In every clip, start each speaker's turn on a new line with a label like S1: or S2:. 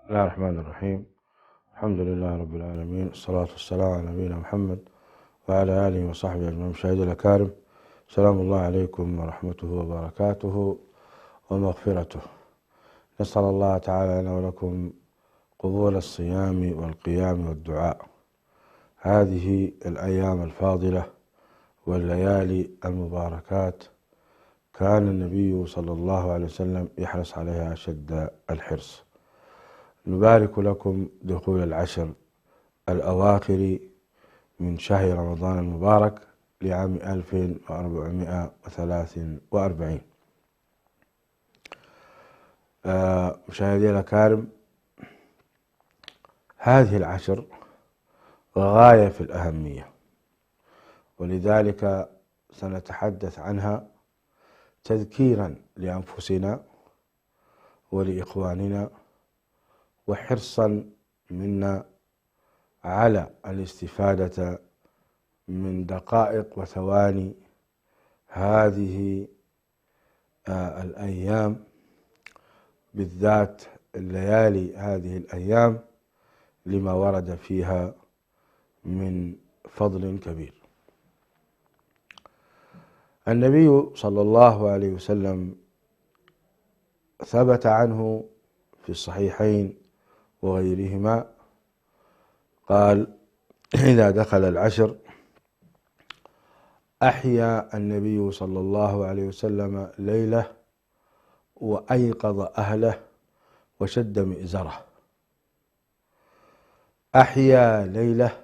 S1: بسم الله الرحمن الرحيم. الحمد لله رب العالمين، الصلاة والسلام على نبينا محمد وعلى آله وصحبه أجمعين. مشاهدي الأكارم، سلام الله عليكم ورحمته وبركاته ومغفرته. نسأل الله تعالى لنا ولكم قبول الصيام والقيام والدعاء. هذه الأيام الفاضلة والليالي المباركات كان النبي صلى الله عليه وسلم يحرص عليها أشد الحرص. نبارك لكم دخول العشر الأواخر من شهر رمضان المبارك لعام 1443. مشاهدي الأكارم، هذه العشر غاية في الأهمية، ولذلك سنتحدث عنها تذكيرا لأنفسنا ولإخواننا، وحرصا منا على الاستفادة من دقائق وثواني هذه الأيام، بالذات الليالي هذه الأيام، لما ورد فيها من فضل كبير. النبي صلى الله عليه وسلم ثبت عنه في الصحيحين وغيرهما قال: إذا دخل العشر أحيا النبي صلى الله عليه وسلم ليلة وأيقظ أهله وشد مئزره. أحيا ليلة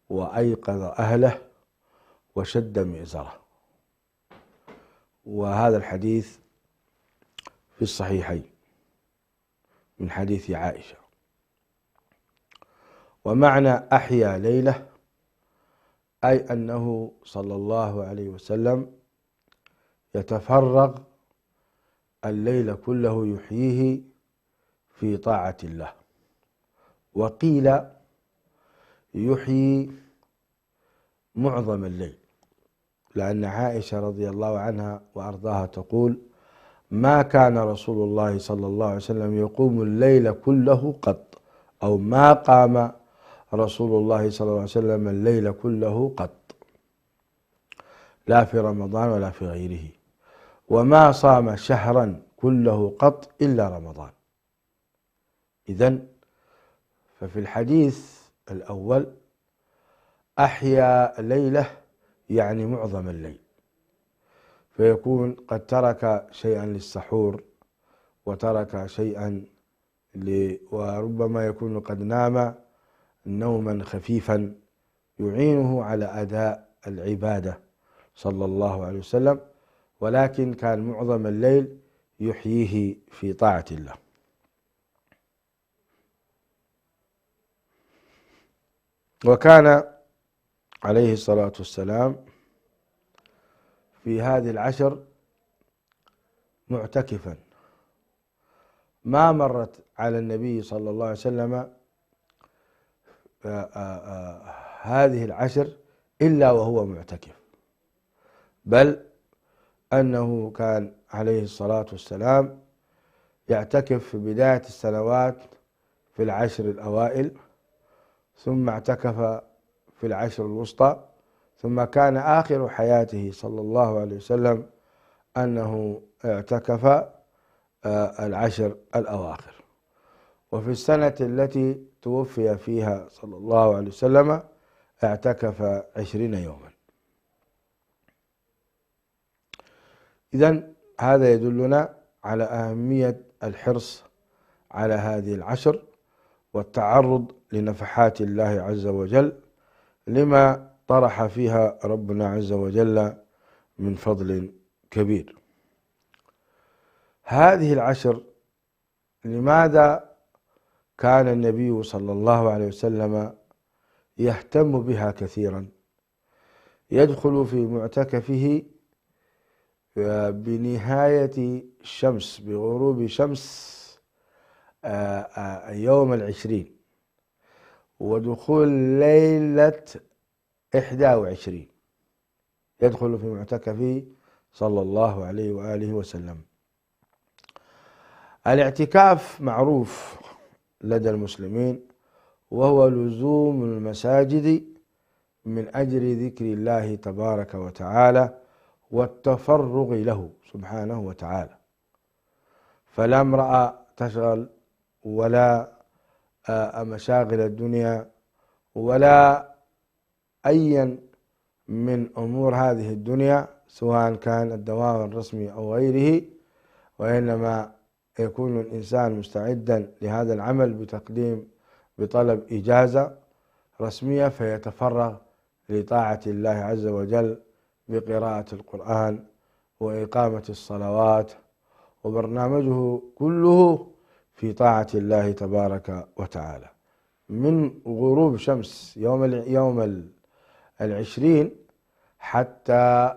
S1: وأيقظ أهله وشد مئزره. وهذا الحديث في الصحيحين من حديث عائشة. ومعنى أحيا ليلة أي أنه صلى الله عليه وسلم يتفرغ الليل كله يحييه في طاعة الله، وقيل يحيي معظم الليل، لأن عائشة رضي الله عنها وأرضاها تقول: ما كان رسول الله صلى الله عليه وسلم يقوم الليل كله قط، أو ما قام رسول الله صلى الله عليه وسلم الليل كله قط، لا في رمضان ولا في غيره، وما صام شهرا كله قط إلا رمضان. إذن ففي الحديث الأول أحيا ليلة يعني معظم الليل، فيكون قد ترك شيئا للسحور وترك شيئا وربما يكون قد نام نوما خفيفا يعينه على أداء العبادة صلى الله عليه وسلم، ولكن كان معظم الليل يحييه في طاعة الله. وكان عليه الصلاة والسلام في هذه العشر معتكفا، ما مرت على النبي صلى الله عليه وسلم هذه العشر إلا وهو معتكف، بل أنه كان عليه الصلاة والسلام يعتكف في بداية السنوات في العشر الأوائل، ثم اعتكف في العشر الوسطى، ثم كان آخر حياته صلى الله عليه وسلم أنه اعتكف العشر الأواخر. وفي السنة التي توفي فيها صلى الله عليه وسلم اعتكف 20 يوما. إذن هذا يدلنا على أهمية الحرص على هذه العشر والتعرض لنفحات الله عز وجل لما طرح فيها ربنا عز وجل من فضل كبير. هذه العشر لماذا كان النبي صلى الله عليه وسلم يهتم بها كثيرا؟ يدخل في معتكفه بنهاية الشمس، بغروب شمس يوم 20، ودخول ليلة 21 يدخل في معتكفه صلى الله عليه وآله وسلم. الاعتكاف معروف لدى المسلمين، وهو لزوم المساجد من أجل ذكر الله تبارك وتعالى والتفرغ له سبحانه وتعالى. فلا امرأة تشغل، ولا مشاغل الدنيا، ولا أيا من أمور هذه الدنيا، سواء كان الدوام الرسمي أو غيره، وإنما يكون الإنسان مستعدا لهذا العمل بطلب إجازة رسمية، فيتفرغ لطاعة الله عز وجل بقراءة القرآن وإقامة الصلوات، وبرنامجه كله في طاعة الله تبارك وتعالى، من غروب شمس يوم 20 حتى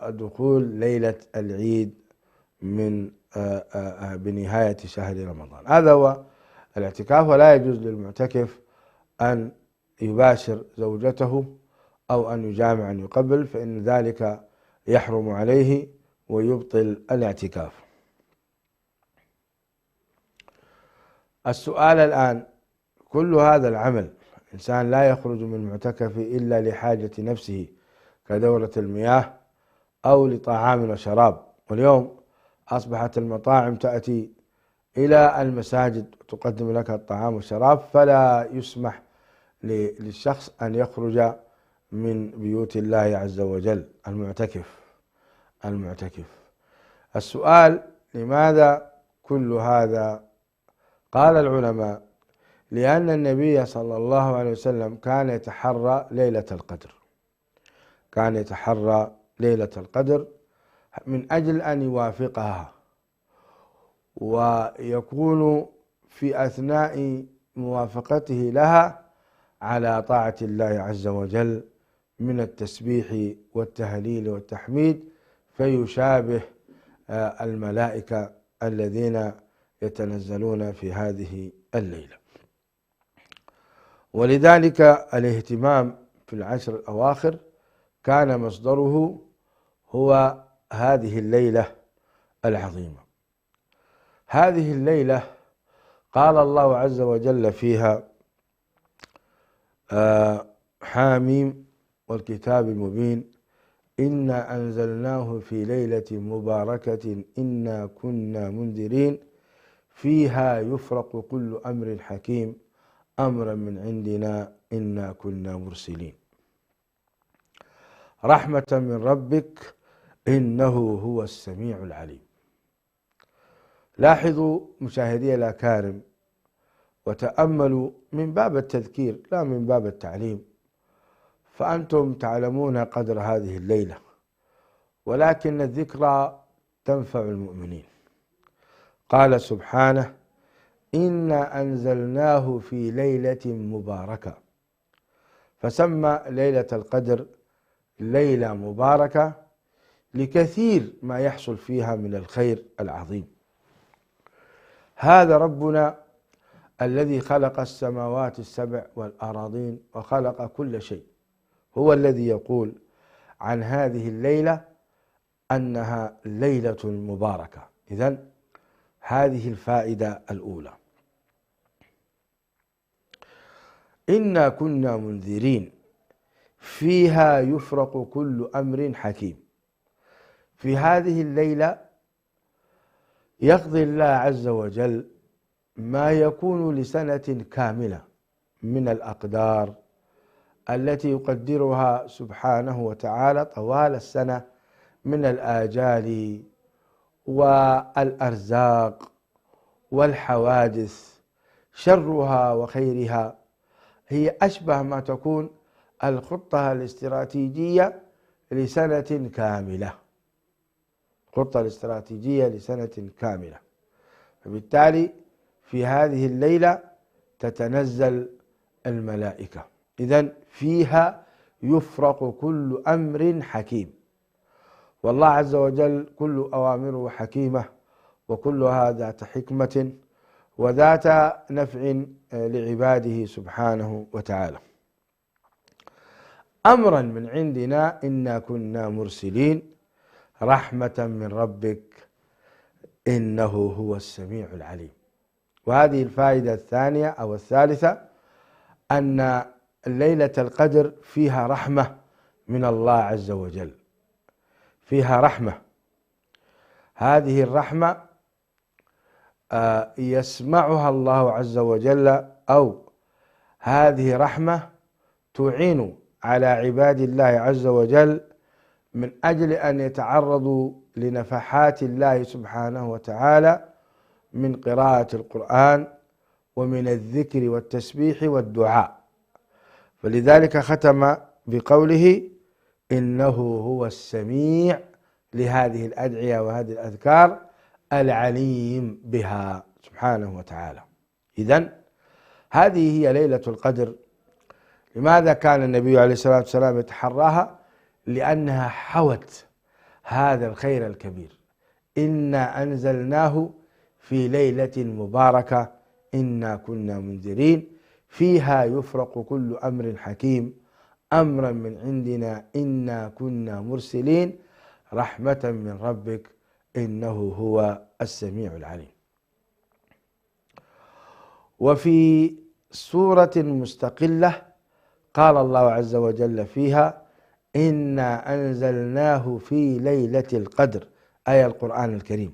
S1: دخول ليلة العيد من بنهاية شهر رمضان. هذا هو الاعتكاف. ولا يجوز للمعتكف أن يباشر زوجته أو أن يجامع، أن يقبل، فإن ذلك يحرم عليه ويبطل الاعتكاف. السؤال الآن: كل هذا العمل إنسان لا يخرج من المعتكف إلا لحاجة نفسه كدورة المياه أو لطعام وشراب، واليوم أصبحت المطاعم تأتي إلى المساجد تقدم لك الطعام والشراب، فلا يسمح للشخص أن يخرج من بيوت الله عز وجل. المعتكف. السؤال: لماذا كل هذا؟ قال العلماء: لأن النبي صلى الله عليه وسلم كان يتحرى ليلة القدر من أجل أن يوافقها، ويكون في أثناء موافقته لها على طاعة الله عز وجل من التسبيح والتهليل والتحميد، فيشابه الملائكة الذين يتنزلون في هذه الليلة. ولذلك الاهتمام في العشر الأواخر كان مصدره هو هذه الليلة العظيمة. هذه الليلة قال الله عز وجل فيها: حاميم والكتاب المبين إنا أنزلناه في ليلة مباركة إنا كنا منذرين فيها يفرق كل أمر حكيم أمرا من عندنا إنا كنا مرسلين رحمة من ربك إنه هو السميع العليم. لاحظوا مشاهدي الأكارم وتأملوا من باب التذكير لا من باب التعليم، فأنتم تعلمون قدر هذه الليلة، ولكن الذكرى تنفع المؤمنين. قال سبحانه: إنا أنزلناه في ليلة مباركة، فسمى ليلة القدر ليلة مباركة لكثير ما يحصل فيها من الخير العظيم. هذا ربنا الذي خلق السماوات السبع والأراضين وخلق كل شيء، هو الذي يقول عن هذه الليلة أنها ليلة مباركة. إذن هذه الفائدة الأولى. إنا كنا منذرين فيها يفرق كل أمر حكيم. في هذه الليلة يقضي الله عز وجل ما يكون لسنة كاملة من الأقدار التي يقدرها سبحانه وتعالى طوال السنة من الآجال والأرزاق والحوادث، شرها وخيرها. هي أشبه ما تكون الخطة الاستراتيجية لسنة كاملة، خطة الاستراتيجية لسنة كاملة. فبالتالي في هذه الليلة تتنزل الملائكة. إذن فيها يفرق كل أمر حكيم، والله عز وجل كل أوامره حكيمة، وكلها ذات حكمة وذات نفع لعباده سبحانه وتعالى. أمرا من عندنا إنا كنا مرسلين رحمة من ربك. إنه هو السميع العليم. وهذه الفائدة الثانية أو الثالثة، أن ليلة القدر فيها رحمة من الله عز وجل، فيها رحمة. هذه الرحمة يسمعها الله عز وجل، أو هذه رحمة تعين على عباد الله عز وجل من أجل أن يتعرضوا لنفحات الله سبحانه وتعالى من قراءة القرآن ومن الذكر والتسبيح والدعاء. فلذلك ختم بقوله إنه هو السميع لهذه الأدعية وهذه الأذكار العليم بها سبحانه وتعالى. إذن هذه هي ليلة القدر. لماذا كان النبي عليه الصلاة والسلام يتحراها؟ لأنها حوت هذا الخير الكبير. إنا أنزلناه في ليلة مباركة إنا كنا منذرين فيها يفرق كل أمر حكيم أمرا من عندنا إنا كنا مرسلين رحمة من ربك إنه هو السميع العليم. وفي سورة مستقلة قال الله عز وجل فيها إنا أنزلناه في ليلة القدر، أي القرآن الكريم.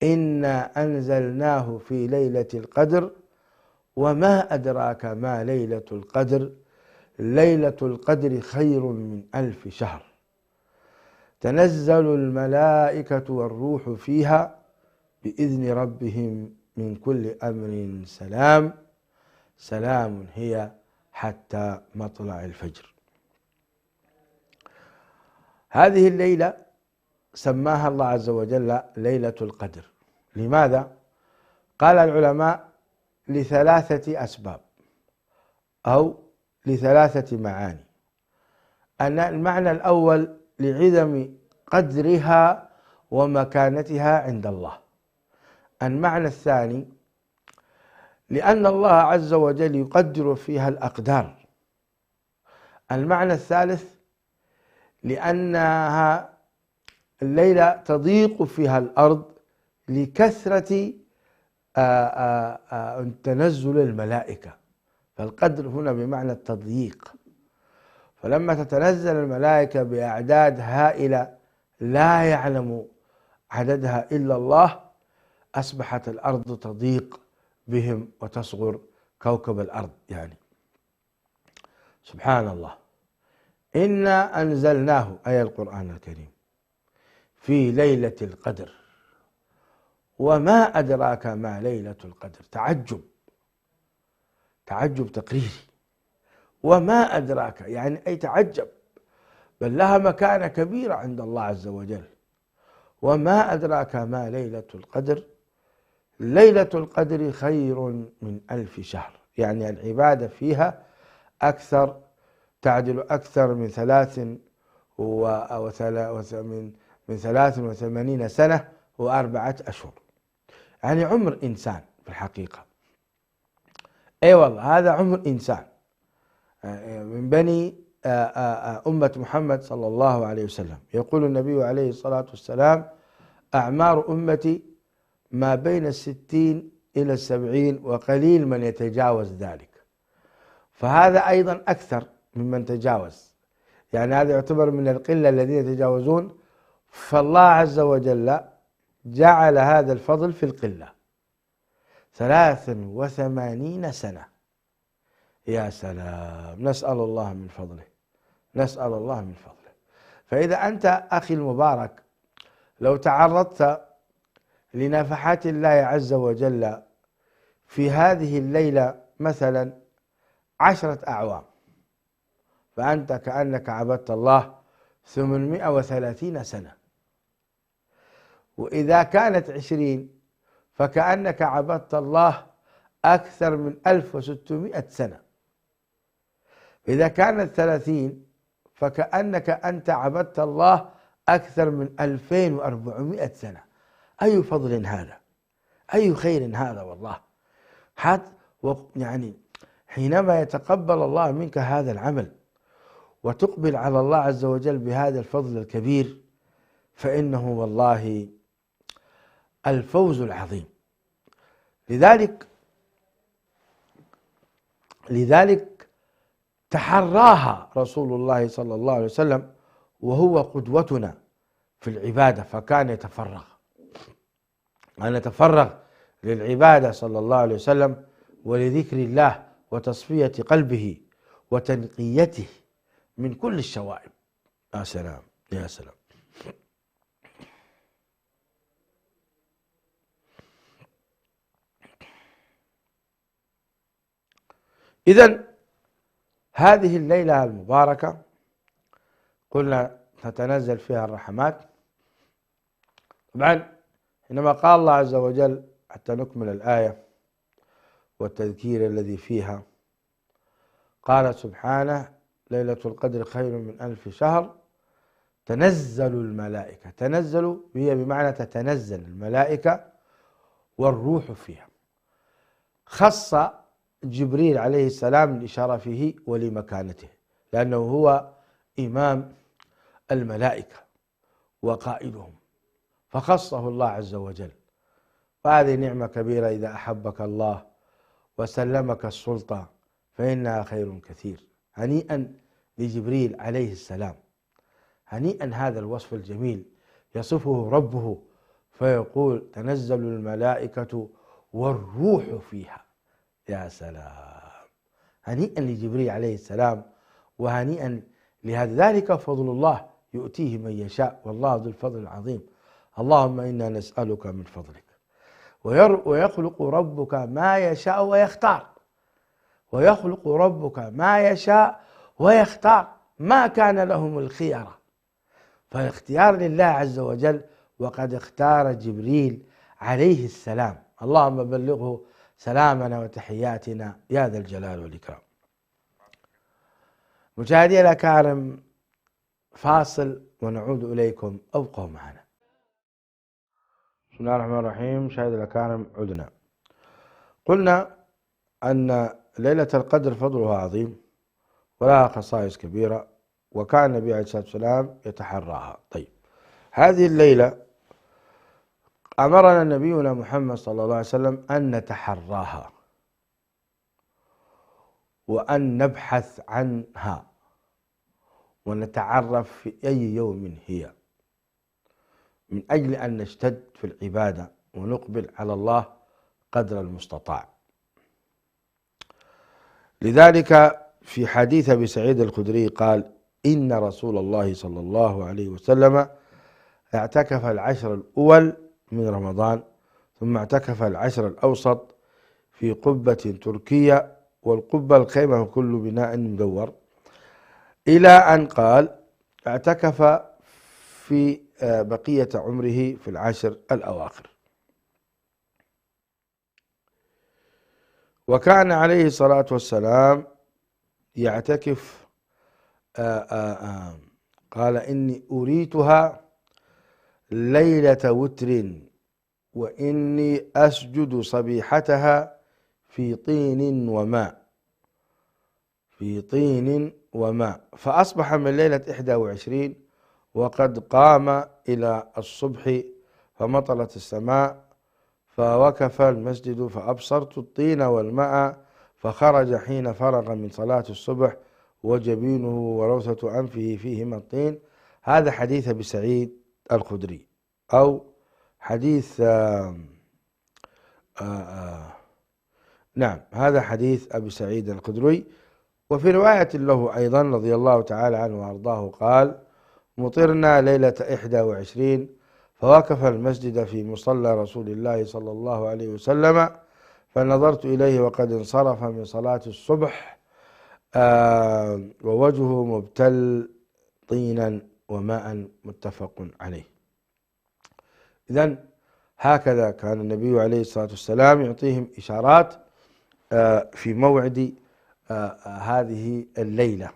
S1: إنا أنزلناه في ليلة القدر وما أدراك ما ليلة القدر ليلة القدر خير من 1000 شهر تنزل الملائكة والروح فيها بإذن ربهم من كل أمر سلام سلام هي حتى مطلع الفجر. هذه الليلة سماها الله عز وجل ليلة القدر. لماذا؟ قال العلماء لثلاثة أسباب أو ل3 معاني. أن المعنى الأول لعظم قدرها ومكانتها عند الله. المعنى الثاني لأن الله عز وجل يقدر فيها الأقدار. المعنى الثالث لأنها الليلة تضيق فيها الأرض لكثرة تنزل الملائكة، فالقدر هنا بمعنى التضييق. فلما تتنزل الملائكة بأعداد هائلة لا يعلم عددها إلا الله أصبحت الأرض تضيق بهم وتصغر كوكب الأرض. يعني سبحان الله. إنا أنزلناه أي القرآن الكريم في ليلة القدر وما أدراك ما ليلة القدر. تعجب تقريري. وما أدراك يعني أي تعجب، بل لها مكانة كبيرة عند الله عز وجل. وما أدراك ما ليلة القدر ليلة القدر خير من 1000 شهر. يعني العبادة فيها أكثر، تعدل أكثر من 83 سنة و4 أشهر، يعني عمر إنسان في الحقيقة. أي والله هذا عمر إنسان من بني أمة محمد صلى الله عليه وسلم. يقول النبي عليه الصلاة والسلام أعمار أمتي ما بين 60 إلى 70 وقليل من يتجاوز ذلك. فهذا أيضا أكثر ممن تجاوز، يعني هذا يعتبر من القلة الذين يتجاوزون. فالله عز وجل جعل هذا الفضل في القلة 83 سنة. يا سلام، نسأل الله من فضله، نسأل الله من فضله. فإذا أنت أخي المبارك لو تعرضت لنفحات الله عز وجل في هذه الليلة مثلا 10 أعوام، فأنت كأنك عبدت الله 830 سنة. وإذا كانت 20 فكأنك عبدت الله أكثر من 1600 سنة. إذا كانت 30 فكأنك أنت عبدت الله أكثر من 2400 سنة. أي فضل هذا، أي خير هذا والله. يعني حينما يتقبل الله منك هذا العمل وتقبل على الله عز وجل بهذا الفضل الكبير، فإنه والله الفوز العظيم. لذلك تحراها رسول الله صلى الله عليه وسلم وهو قدوتنا في العبادة، فكان يتفرغ للعبادة صلى الله عليه وسلم ولذكر الله وتصفية قلبه وتنقيته من كل الشوائب. يا سلام يا سلام. إذن هذه الليلة المباركة قلنا تتنزل فيها الرحمات. طبعا حينما قال الله عز وجل، حتى نكمل الآية والتذكير الذي فيها، قال سبحانه: ليلة القدر خير من 1000 شهر تنزل الملائكة. تنزل هي بمعنى تتنزل الملائكة والروح فيها. خص جبريل عليه السلام لشرفه ولمكانته، لأنه هو إمام الملائكة وقائدهم، فخصه الله عز وجل. وهذه نعمة كبيرة إذا أحبك الله وسلمك السلطة فإنها خير كثير. هنيئا لجبريل عليه السلام، هنيئا هذا الوصف الجميل يصفه ربه فيقول: تنزل الملائكة والروح فيها. يا سلام، هنيئا لجبريل عليه السلام وهنيئا لهذا. ذلك فضل الله يؤتيه من يشاء والله ذو الفضل العظيم. اللهم إنا نسألك من فضلك. ويخلق ربك ما يشاء ويختار، ويخلق ربك ما يشاء ويختار، ما كان لهم الخيرة، فالاختيار لله عز وجل. وقد اختار جبريل عليه السلام. اللهم بلغه سلامنا وتحياتنا يا ذا الجلال والإكرام. مشاهدي الأكارم، فاصل ونعود إليكم، أبقوا معنا. بسم الله الرحمن الرحيم. مشاهدي الأكارم، عدنا. قلنا أن ليلة القدر فضلها عظيم ولها خصائص كبيرة، وكان النبي عليه الصلاة والسلام يتحراها. طيب، هذه الليلة أمرنا نبينا محمد صلى الله عليه وسلم أن نتحراها وأن نبحث عنها ونتعرف في أي يوم هي، من أجل أن نشتد في العبادة ونقبل على الله قدر المستطاع. لذلك في حديث أبي سعيد الخدري قال: إن رسول الله صلى الله عليه وسلم اعتكف العشر الأول من رمضان، ثم اعتكف العشر الأوسط في قبة تركية، والقبة الخيمة كل بناء مدور، إلى أن قال اعتكف في بقية عمره في العشر الأواخر. وكان عليه الصلاة والسلام يعتكف قال: إني أريتها ليلة وتر وإني أسجد صبيحتها في طين وماء، في طين وماء. فأصبح من ليلة 21 وقد قام إلى الصبح فمطرت السماء، فوقف المسجد فأبصرت الطين والماء، فخرج حين فرغ من صلاة الصبح وجبينه وروثة أنفه فيهما الطين. هذا حديث أبي سعيد الخدري، أو حديث نعم، هذا حديث أبي سعيد الخدري. وفي رواية له أيضا رضي الله تعالى عنه وأرضاه قال: مطرنا ليلة 21 فوقف المسجد في مصلى رسول الله صلى الله عليه وسلم، فنظرت إليه وقد انصرف من صلاة الصبح ووجهه مبتل طينا وماء، متفق عليه. إذن هكذا كان النبي عليه الصلاة والسلام يعطيهم إشارات في موعد هذه الليلة.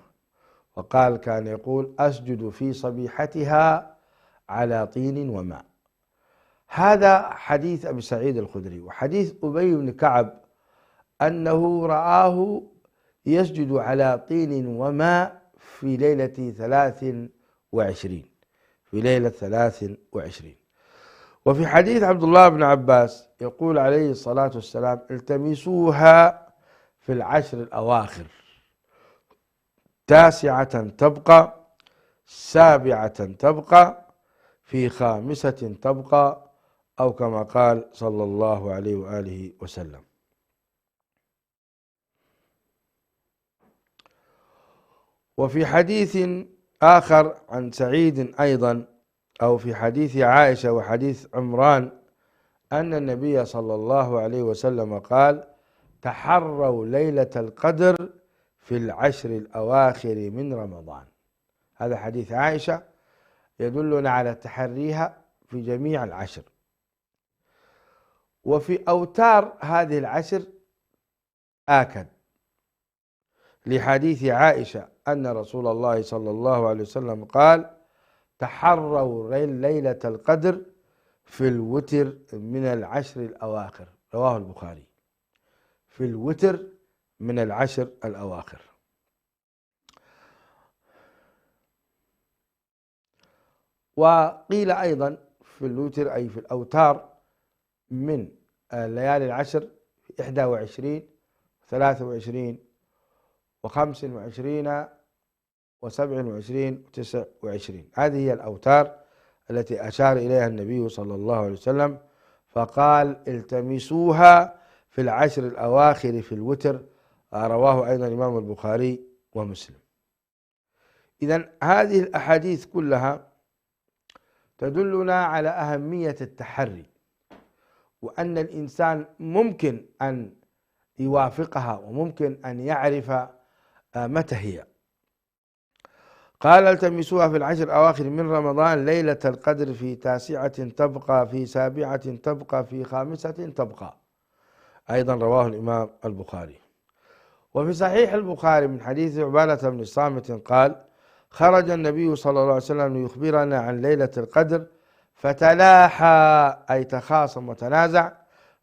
S1: وقال كان يقول: أسجد في صبيحتها على طين وماء. هذا حديث أبي سعيد الخدري. وحديث أبي بن كعب أنه رآه يسجد على طين وماء في ليلة 23، في ليلة 23. وفي حديث عبد الله بن عباس يقول عليه الصلاة والسلام: التمسوها في العشر الأواخر، تاسعة تبقى، سابعة تبقى، في خامسة تبقى، أو كما قال صلى الله عليه وآله وسلم. وفي حديث آخر عن سعيد أيضا، أو في حديث عائشة وحديث عمران، أن النبي صلى الله عليه وسلم قال: تحروا ليلة القدر في العشر الأواخر من رمضان. هذا حديث عائشة يدلنا على تحريها في جميع العشر. وفي أوتار هذه العشر آكد لحديث عائشة أن رسول الله صلى الله عليه وسلم قال: تحروا ليلة القدر في الوتر من العشر الأواخر. رواه البخاري. في الوتر من العشر الأواخر. وقيل أيضا في الوتر أي في الأوتار من الليالي العشر 21 23 و25 و27 و29. هذه هي الأوتار التي أشار إليها النبي صلى الله عليه وسلم، فقال: التمسوها في العشر الأواخر في الوتر. رواه أيضا الإمام البخاري ومسلم. إذن هذه الأحاديث كلها تدلنا على أهمية التحري، وأن الإنسان ممكن أن يوافقها وممكن أن يعرف متى هي. قال: التمسوها في العشر الأواخر من رمضان ليلة القدر، في تاسعة تبقى، في سابعة تبقى، في خامسة تبقى. أيضا رواه الإمام البخاري. وفي صحيح البخاري من حديث عبادة بن الصامت قال: خرج النبي صلى الله عليه وسلم ليخبرنا عن ليلة القدر، فتلاحى أي تخاصم وتنازع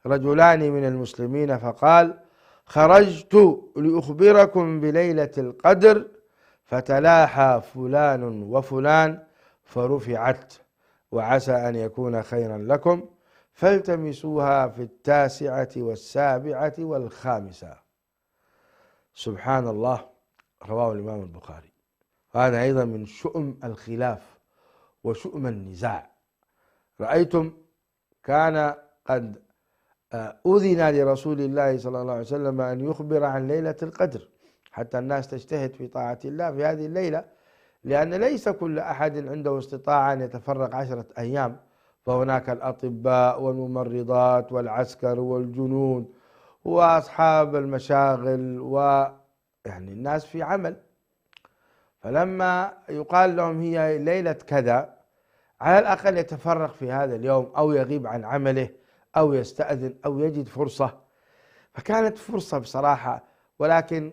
S1: رجلان من المسلمين، فقال: خرجت لأخبركم بليلة القدر، فتلاحى فلان وفلان فرفعت، وعسى أن يكون خيرا لكم، فالتمسوها في التاسعة والسابعة والخامسة. سبحان الله. رواه الإمام البخاري. هذا أيضا من شؤم الخلاف وشؤم النزاع. رأيتم كان قد أذن لرسول الله صلى الله عليه وسلم أن يخبر عن ليلة القدر حتى الناس تجتهد في طاعة الله في هذه الليلة، لأن ليس كل أحد عنده استطاعة أن يتفرغ 10 أيام، فهناك الأطباء والممرضات والعسكر والجنود وأصحاب المشاغل ويعني الناس في عمل. فلما يقال لهم هي ليلة كذا، على الأقل يتفرغ في هذا اليوم أو يغيب عن عمله أو يستأذن أو يجد فرصة. فكانت فرصة بصراحة، ولكن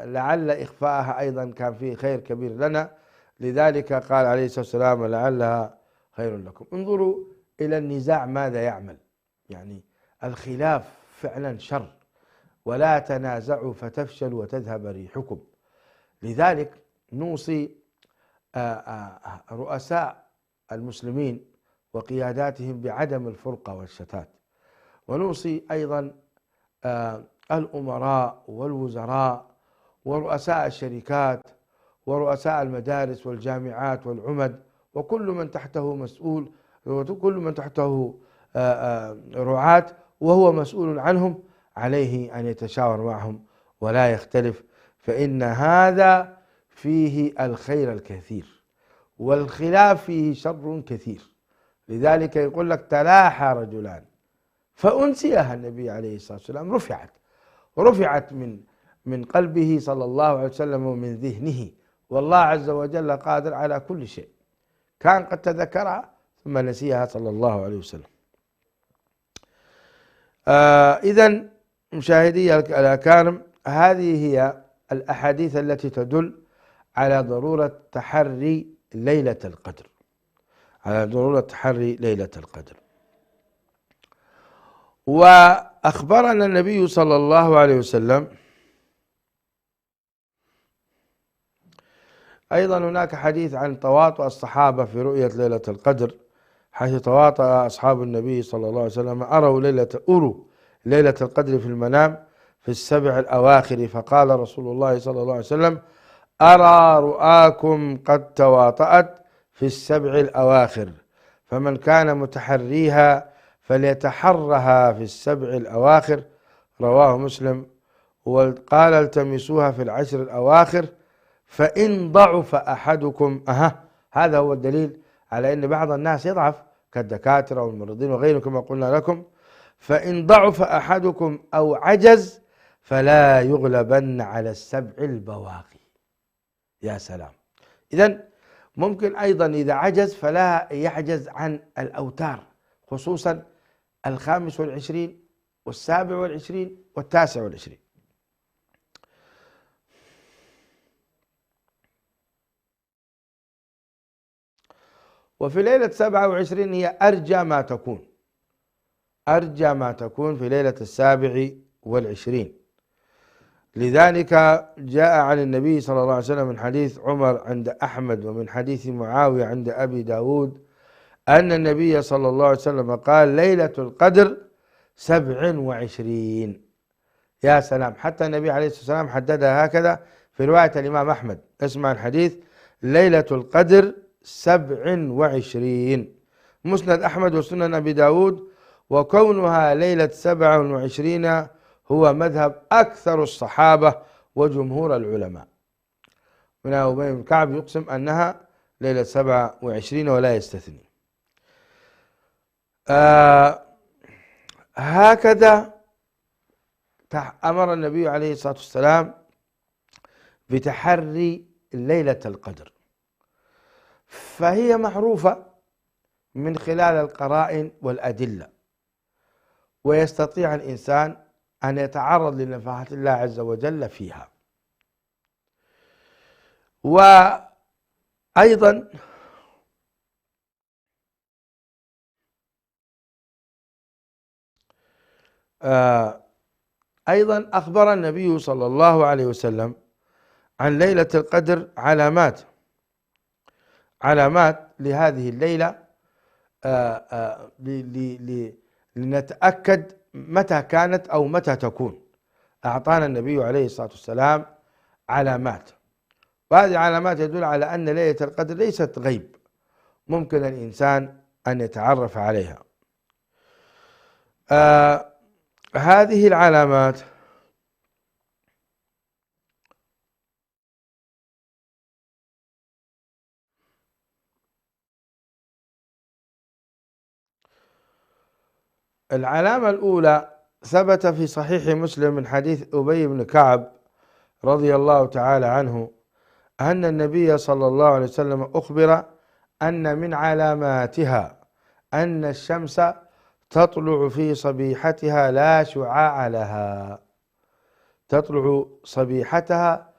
S1: لعل إخفاءها أيضا كان فيه خير كبير لنا، لذلك قال عليه الصلاة والسلام: لعلها خير لكم. انظروا إلى النزاع ماذا يعمل. يعني الخلاف فعلا شر، ولا تنازعوا فتفشلوا وتذهب ريحكم. لذلك نوصي رؤساء المسلمين وقياداتهم بعدم الفرقة والشتات، ونوصي أيضا الأمراء والوزراء ورؤساء الشركات ورؤساء المدارس والجامعات والعمد وكل من تحته مسؤول وكل من تحته رعاة وهو مسؤول عنهم، عليه أن يتشاور معهم ولا يختلف، فإن هذا فيه الخير الكثير والخلاف فيه شر كثير. لذلك يقول لك: تلاحى رجلان، فأنسيها النبي عليه الصلاة والسلام، رفعت من قلبه صلى الله عليه وسلم ومن ذهنه، والله عز وجل قادر على كل شيء. كان قد تذكرها ثم نسيها صلى الله عليه وسلم. إذن مشاهدي الأكارم، هذه هي الأحاديث التي تدل على ضرورة تحري ليلة القدر، ليلة القدر. وأخبرنا النبي صلى الله عليه وسلم أيضا، هناك حديث عن تواطؤ الصحابة في رؤية ليلة القدر، حيث تواطأ أصحاب النبي صلى الله عليه وسلم أروا ليلة القدر في المنام في السبع الأواخر، فقال رسول الله صلى الله عليه وسلم: أرى رؤاكم قد تواطأت في السبع الأواخر، فمن كان متحريها فليتحرها في السبع الأواخر. رواه مسلم. وقال: التمسوها في العشر الأواخر، فإن ضعف أحدكم. هذا هو الدليل على أن بعض الناس يضعف كالدكاترة والممرضين وغيرهم كما قلنا لكم. فإن ضعف أحدكم أو عجز فلا يغلبن على السبع البواقي. يا سلام. إذن ممكن أيضا إذا عجز فلا يعجز عن الأوتار، خصوصا 25 و27 و29. وفي ليلة 27 هي أرجى ما تكون في ليلة 27. لذلك جاء عن النبي صلى الله عليه وسلم من حديث عمر عند أحمد ومن حديث معاوية عند أبي داود أن النبي صلى الله عليه وسلم قال: ليلة القدر 27. يا سلام. حتى النبي عليه الصلاة والسلام حددها هكذا في رواية الإمام أحمد. اسمع الحديث: ليلة القدر 27. مسند أحمد وسنن أبي داود. وكونها ليلة 27 هو مذهب أكثر الصحابة وجمهور العلماء. من أبي بن كعب يقسم أنها ليلة 27 ولا يستثني. هكذا أمر النبي عليه الصلاة والسلام بتحري ليلة القدر، فهي معروفة من خلال القرائن والأدلة، ويستطيع الإنسان أن يتعرض لنفحات الله عز وجل فيها. وأيضا أخبر النبي صلى الله عليه وسلم عن ليلة القدر علامات لهذه الليلة، لنتأكد متى كانت أو متى تكون. أعطانا النبي عليه الصلاة والسلام علامات، وهذه علامات يدل على أن ليلة القدر ليست غيب، ممكن الإنسان أن يتعرف عليها. هذه العلامات العلامة الأولى ثبت في صحيح مسلم من حديث أبي بن كعب رضي الله تعالى عنه أن النبي صلى الله عليه وسلم أخبر أن من علاماتها أن الشمس تطلع في صبيحتها لا شعاع لها. تطلع صبيحتها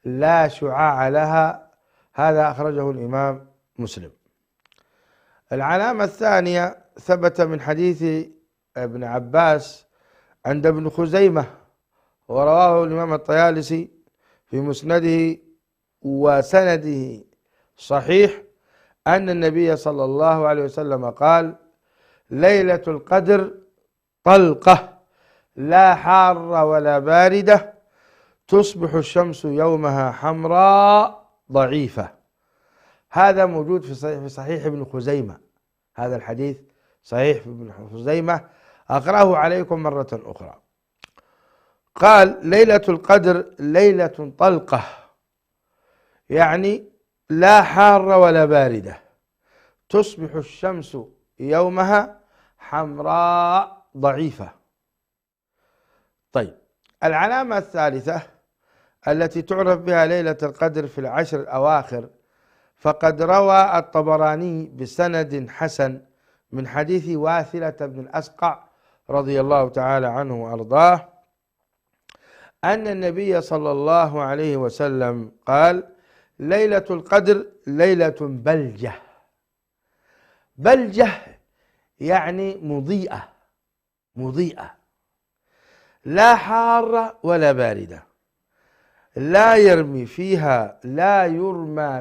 S1: لا شعاع لها. هذا أخرجه الإمام مسلم. العلامة الثانية ثبت من حديث ابن عباس عند ابن خزيمة، ورواه الإمام الطيالسي في مسنده وسنده صحيح، أن النبي صلى الله عليه وسلم قال: ليلة القدر طلقة لا حارة ولا باردة، تصبح الشمس يومها حمراء ضعيفة. هذا موجود في صحيح ابن خزيمة. هذا الحديث صحيح في ابن خزيمة، أقرأه عليكم مرة أخرى. قال: ليلة القدر ليلة طلقة، يعني لا حارة ولا باردة، تصبح الشمس يومها حمراء ضعيفة. طيب، العلامة الثالثة التي تعرف بها ليلة القدر في العشر الأواخر، فقد روى الطبراني بسند حسن من حديث واثلة بن الأسقع رضي الله تعالى عنه وأرضاه أن النبي صلى الله عليه وسلم قال: ليلة القدر ليلة بلجة. بلجة يعني مضيئة، لا حارة ولا باردة، لا يرمى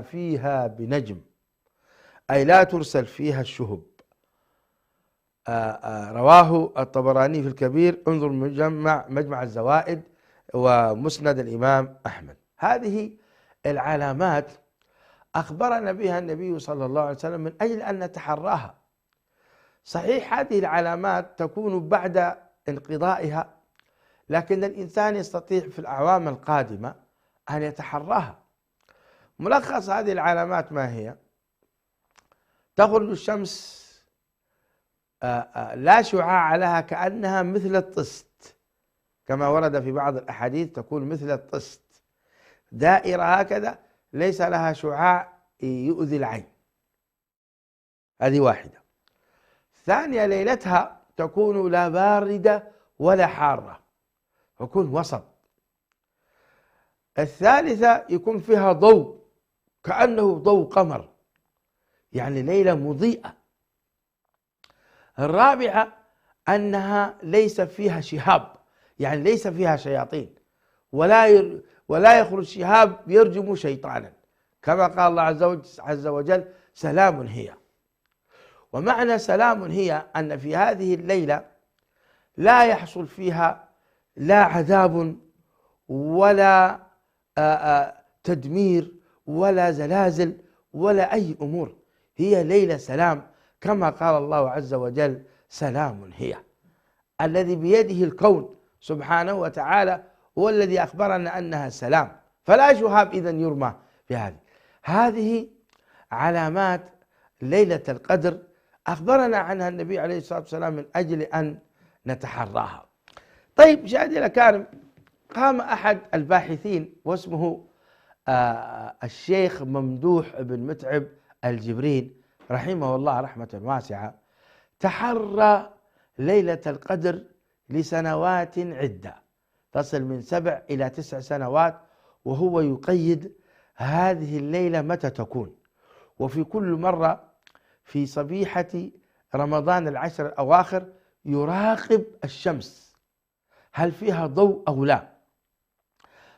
S1: فيها بنجم، أي لا ترسل فيها الشهب رواه الطبراني في الكبير، انظر مجمع الزوائد ومسند الإمام أحمد. هذه العلامات أخبرنا بها النبي صلى الله عليه وسلم من أجل أن نتحراها. صحيح هذه العلامات تكون بعد انقضائها، لكن الإنسان يستطيع في الأعوام القادمة أن يتحراها. ملخص هذه العلامات ما هي؟ تخرج الشمس لا شعاع لها، كأنها مثل الطست، كما ورد في بعض الأحاديث تكون مثل الطست، دائرة هكذا ليس لها شعاع يؤذي العين. هذه واحدة. ثانية، ليلتها تكون لا باردة ولا حارة، تكون وسط. الثالثة يكون فيها ضوء كأنه ضوء قمر، يعني ليلة مضيئة. الرابعة أنها ليس فيها شهاب، يعني ليس فيها شياطين، ولا يخرج شهاب يرجم شيطانا، كما قال الله عز وجل سلام هي. ومعنى سلام هي أن في هذه الليلة لا يحصل فيها لا عذاب ولا تدمير ولا زلازل ولا أي أمور، هي ليلة سلام، كما قال الله عز وجل سلام هي. الذي بيده الكون سبحانه وتعالى هو الذي أخبرنا أنها سلام، فلا شهاب إذن يرمى في هذه علامات ليلة القدر أخبرنا عنها النبي عليه الصلاة والسلام من أجل أن نتحراها. طيب مشاهدي الأكارم، قام أحد الباحثين واسمه الشيخ ممدوح بن متعب الجبرين رحمه الله رحمة واسعة، تحرى ليلة القدر لسنوات عدة تصل من 7 إلى 9 سنوات، وهو يقيد هذه الليلة متى تكون. وفي كل مرة في صبيحة رمضان العشر الأواخر يراقب الشمس هل فيها ضوء أو لا.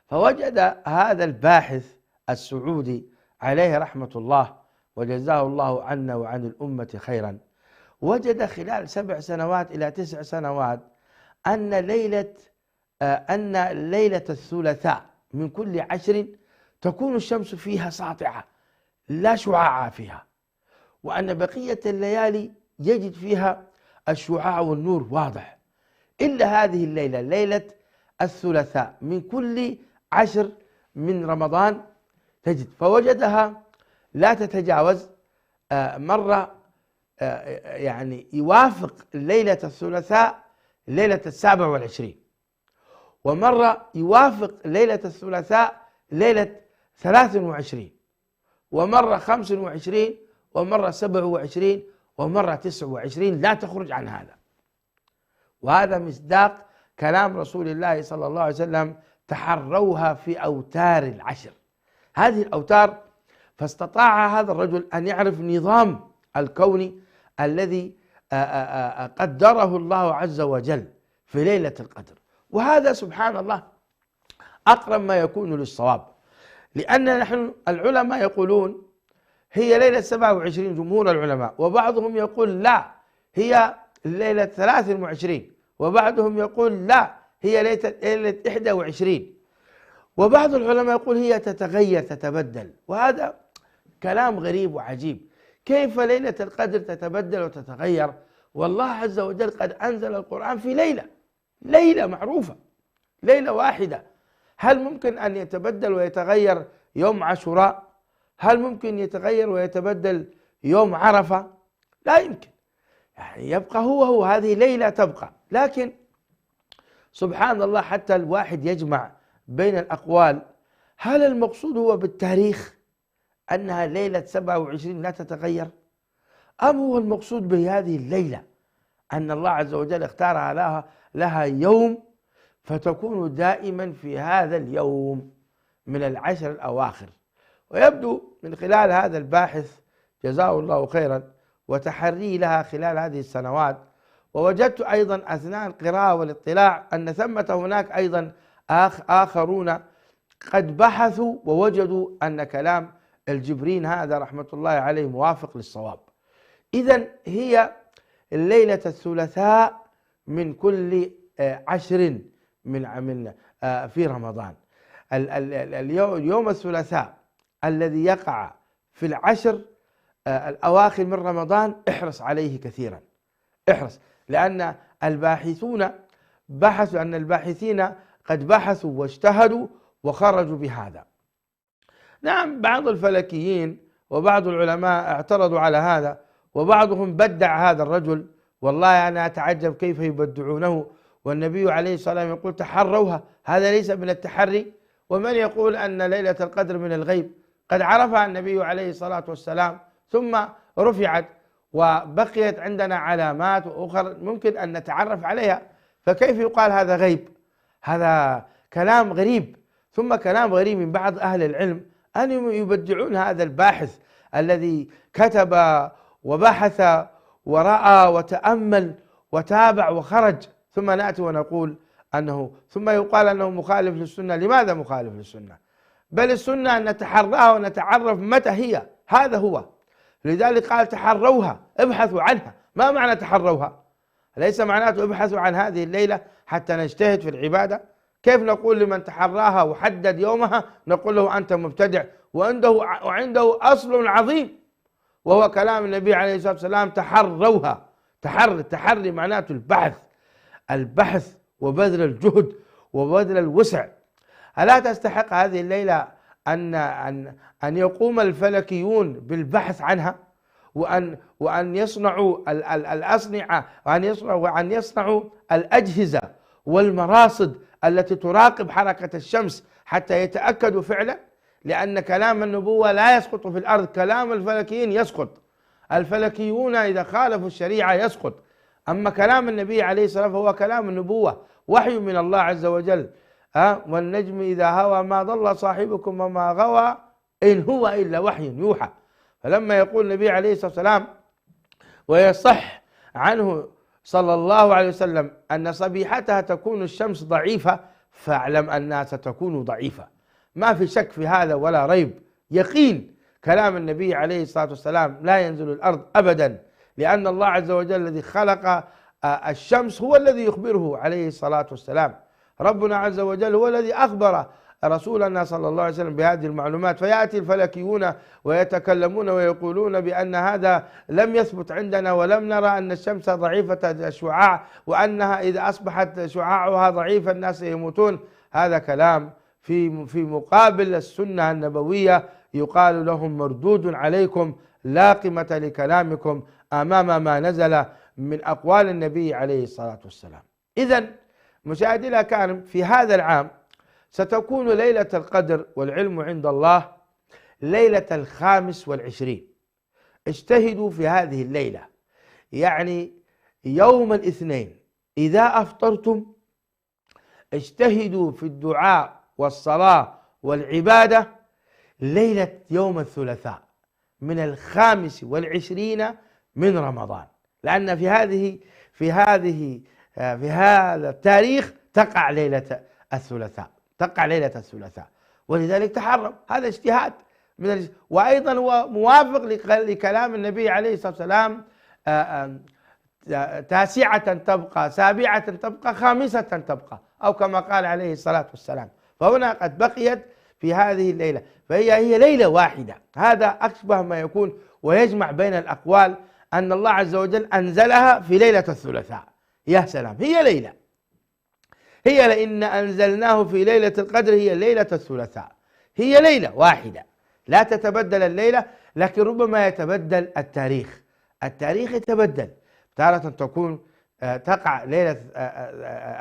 S1: فوجد هذا الباحث السعودي عليه رحمة الله وجزاه الله عنا وعن الأمة خيرا، وجد خلال 7 سنوات إلى 9 سنوات أن ليلة الثلاثاء من كل 10 تكون الشمس فيها ساطعة لا شعاع فيها، وأن بقية الليالي يجد فيها الشعاع والنور واضح، إلا هذه الليلة، ليلة الثلاثاء من كل 10 من رمضان تجد. فوجدها لا تتجاوز مرة يعني يوافق ليلة الثلاثاء ليلة 27، ومرة يوافق ليلة الثلاثاء ليلة 23، ومرة 25، ومرة 27، ومرة 29، لا تخرج عن هذا. وهذا مصداق كلام رسول الله صلى الله عليه وسلم: تحروها في أوتار العشر. هذه الأوتار، فاستطاع هذا الرجل أن يعرف نظام الكون الذي قدره الله عز وجل في ليلة القدر. وهذا سبحان الله أقرب ما يكون للصواب، لأن نحن العلماء يقولون هي ليلة 27، جمهور العلماء، وبعضهم يقول لا هي ليلة 23، وبعضهم يقول لا هي ليلة 21، وبعض العلماء يقول هي تتغير تتبدل. وهذا كلام غريب وعجيب، كيف ليلة القدر تتبدل وتتغير والله عز وجل قد أنزل القرآن في ليلة معروفة، ليلة واحدة؟ هل ممكن أن يتبدل ويتغير يوم عاشوراء؟ هل ممكن يتغير ويتبدل يوم عرفة؟ لا يمكن، يعني يبقى هو هذه ليلة تبقى. لكن سبحان الله حتى الواحد يجمع بين الأقوال، هل المقصود هو بالتاريخ أنها ليلة 27 لا تتغير، أم هو المقصود بهذه الليلة أن الله عز وجل اختارها لها يوم فتكون دائما في هذا اليوم من العشر الأواخر؟ ويبدو من خلال هذا الباحث جزاه الله خيرا وتحري لها خلال هذه السنوات، ووجدت أيضا أثناء القراءة والاطلاع أن ثمة هناك أيضا آخرون قد بحثوا ووجدوا أن كلام الجبرين هذا رحمة الله عليه موافق للصواب. إذن هي الليلة الثلاثاء من كل 10 من في رمضان. اليوم الثلاثاء الذي يقع في العشر الأواخر من رمضان احرص عليه كثيرا، احرص، لأن الباحثين قد بحثوا واجتهدوا وخرجوا بهذا. نعم، بعض الفلكيين وبعض العلماء اعترضوا على هذا، وبعضهم بدع هذا الرجل، والله أنا أتعجب كيف يبدعونه، والنبي عليه الصلاة والسلام يقول تحروها، هذا ليس من التحري. ومن يقول أن ليلة القدر من الغيب؟ قد عرفها النبي عليه الصلاة والسلام ثم رفعت، وبقيت عندنا علامات أخرى ممكن أن نتعرف عليها، فكيف يقال هذا غيب؟ هذا كلام غريب. ثم كلام غريب من بعض أهل العلم أن يبدعون هذا الباحث الذي كتب وبحث ورأى وتأمل وتابع وخرج، ثم نأتي ونقول ثم يقال أنه مخالف للسنة. لماذا مخالف للسنة؟ بل السنة أن نتحراها ونتعرف متى هي، هذا هو. لذلك قال تحروها، ابحثوا عنها. ما معنى تحروها؟ ليس معناته ابحثوا عن هذه الليلة حتى نجتهد في العبادة. كيف نقول لمن تحراها وحدد يومها نقول له أنت مبتدع، وعنده أصل عظيم وهو كلام النبي عليه الصلاة والسلام تحروها. التحري معناته البحث وبذل الجهد وبذل الوسع. ألا تستحق هذه الليلة أن يقوم الفلكيون بالبحث عنها، وأن يصنعوا الأصنعة، وأن يصنعوا الأجهزة والمراصد التي تراقب حركة الشمس حتى يتأكدوا فعلا؟ لأن كلام النبوة لا يسقط في الأرض، كلام الفلكيين يسقط. الفلكيون إذا خالفوا الشريعة يسقط، أما كلام النبي عليه الصلاة والسلام هو كلام النبوة، وحي من الله عز وجل. والنجم إذا هوى ما ضل صاحبكم وما غوى إن هو إلا وحي يوحى. فلما يقول النبي عليه الصلاة والسلام ويصح عنه صلى الله عليه وسلم أن صبيحتها تكون الشمس ضعيفة، فاعلم أنها ستكون ضعيفة. ما في شك في هذا ولا ريب، يقين. كلام النبي عليه الصلاة والسلام لا ينزل الأرض أبدا، لأن الله عز وجل الذي خلق الشمس هو الذي يخبره عليه الصلاة والسلام. ربنا عز وجل هو الذي أخبر رسولنا صلى الله عليه وسلم بهذه المعلومات. فيأتي الفلكيون ويتكلمون ويقولون بأن هذا لم يثبت عندنا، ولم نرى أن الشمس ضعيفة الشعاع، وأنها إذا أصبحت شعاعها ضعيف الناس يموتون. هذا كلام في مقابل السنة النبوية، يقال لهم مردود عليكم، لا قيمة لكلامكم أمام ما نزل من أقوال النبي عليه الصلاة والسلام. إذن مشاهدي الأكارم، في هذا العام ستكون ليلة القدر والعلم عند الله ليلة 25. اجتهدوا في هذه الليلة، يعني يوم الاثنين إذا أفطرتم اجتهدوا في الدعاء والصلاة والعبادة ليلة يوم الثلاثاء من 25 من رمضان، لأن في هذا التاريخ تقع ليلة الثلاثاء، ولذلك تحرم. هذا اجتهاد وأيضا هو موافق لكلام النبي عليه الصلاة والسلام 9 تبقى، 7 تبقى، 5 تبقى، أو كما قال عليه الصلاة والسلام. فهنا قد بقيت في هذه الليلة، فهي ليلة واحدة. هذا أشبه ما يكون ويجمع بين الأقوال أن الله عز وجل أنزلها في ليلة الثلاثاء. يا سلام، هي لئن أنزلناه في ليلة القدر، هي ليلة الثلاثاء، هي ليلة واحدة لا تتبدل الليلة، لكن ربما يتبدل التاريخ يتبدل، تارة تقع ليلة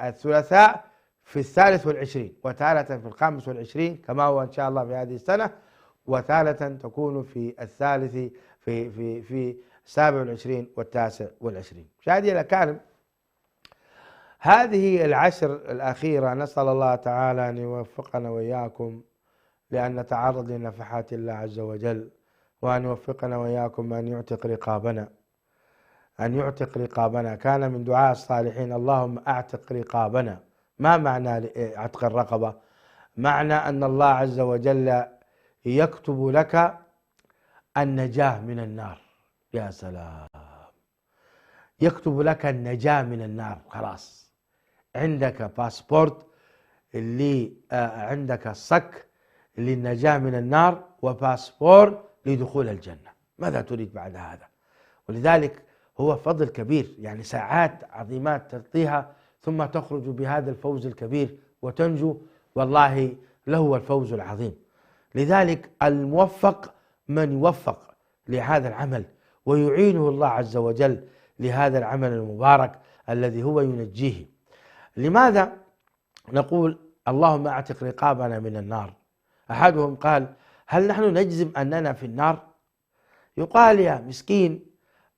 S1: الثلاثاء في 23، وتارة في 25 كما هو إن شاء الله في هذه السنة، وتارة تكون في الثالث في 27 و29. مشاهدي الأكارم، هذه العشر الأخيرة نسأل الله تعالى أن يوفقنا وإياكم لأن نتعرض لنفحات الله عز وجل، وأن يوفقنا وإياكم أن يعتق رقابنا. كان من دعاء الصالحين اللهم أعتق رقابنا. ما معنى عتق الرقبة؟ معنى أن الله عز وجل يكتب لك النجاة من النار. يا سلام، يكتب لك النجاة من النار. خلاص عندك باسبورت اللي عندك صك للنجاة من النار وباسبور لدخول الجنة. ماذا تريد بعد هذا؟ ولذلك هو فضل كبير، يعني ساعات عظيمات تقضيها ثم تخرج بهذا الفوز الكبير وتنجو، والله له الفوز العظيم. لذلك الموفق من يوفق لهذا العمل ويعينه الله عز وجل لهذا العمل المبارك الذي هو ينجيه. لماذا نقول اللهم اعتق رقابنا من النار؟ أحدهم قال: هل نحن نجزم أننا في النار؟ يقال: يا مسكين،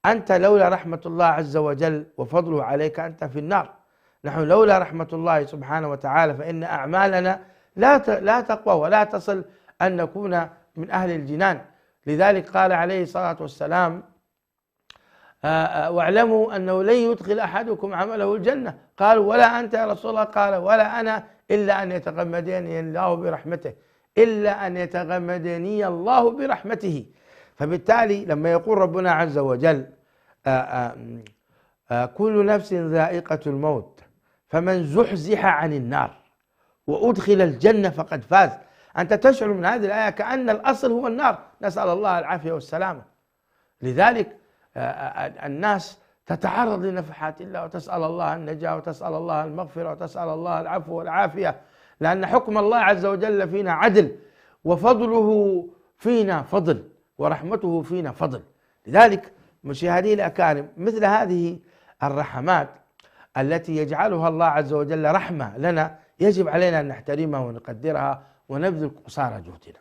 S1: أنت لولا رحمة الله عز وجل وفضله عليك أنت في النار. نحن لولا رحمة الله سبحانه وتعالى فإن أعمالنا لا تقوى ولا تصل أن نكون من أهل الجنان. لذلك قال عليه الصلاة والسلام: واعلموا أنه لن يدخل أحدكم عمله الجنة. قالوا: ولا أنت يا رسول الله؟ قال: ولا أنا، إلا أن يتغمدني الله برحمته، إلا أن يتغمدني الله برحمته. فبالتالي لما يقول ربنا عز وجل كل نفس ذائقة الموت فمن زحزح عن النار وأدخل الجنة فقد فاز، أنت تشعر من هذه الآية كأن الأصل هو النار، نسأل الله العافية والسلامة. لذلك الناس تتعرض لنفحات الله وتسأل الله النجاة وتسأل الله المغفرة وتسأل الله العفو والعافية، لأن حكم الله عز وجل فينا عدل، وفضله فينا فضل، ورحمته فينا فضل. لذلك مشاهدي الأكارم، مثل هذه الرحمات التي يجعلها الله عز وجل رحمة لنا يجب علينا أن نحترمها ونقدرها ونبذل قصارى جهدنا.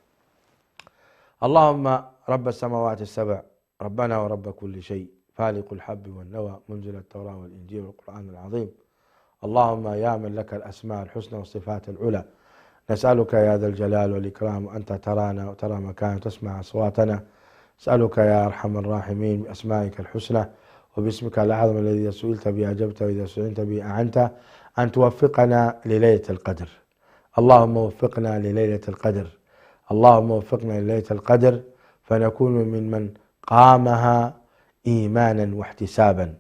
S1: اللهم رب السماوات السبع، ربنا ورب كل شيء، فالق الحب والنوى، منزل التوراة والإنجيل والقرآن العظيم. اللهم يا من لك الأسماء الحسنى والصفات العلى، نسألك يا ذا الجلال والإكرام أنت ترانا وترى مكان وتسمع أصواتنا. نسألك يا أرحم الراحمين بأسمائك الحسنى وباسمك الأعظم الذي سئلت به أجبت وإذا سئلت به أعنت، أن توفقنا لليلة القدر. اللهم وفقنا لليلة القدر، اللهم وفقنا لليلة القدر فنكون ممن قامها إيمانا واحتسابا.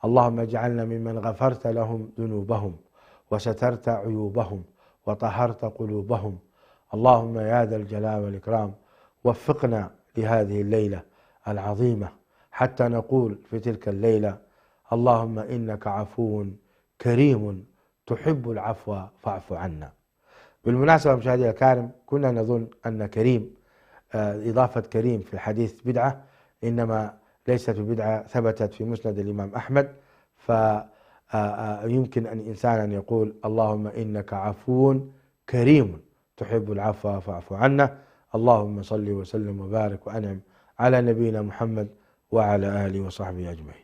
S1: اللهم اجعلنا ممن غفرت لهم ذنوبهم وسترت عيوبهم وطهرت قلوبهم. اللهم يا ذا الجلال والإكرام وفقنا لهذه الليلة العظيمة حتى نقول في تلك الليلة: اللهم إنك عفو كريم تحب العفو فاعف عنا. بالمناسبة مشاهدي الكرام، كنا نظن أن كريم إضافة كريم في الحديث بدعة، إنما ليست بدعة، ثبتت في مسند الإمام أحمد. فيمكن أن إنسان أن يقول: اللهم إنك عفو كريم تحب العفو فاعف عنا. اللهم صل وسلم وبارك وأنعم على نبينا محمد وعلى آله وصحبه أجمعين.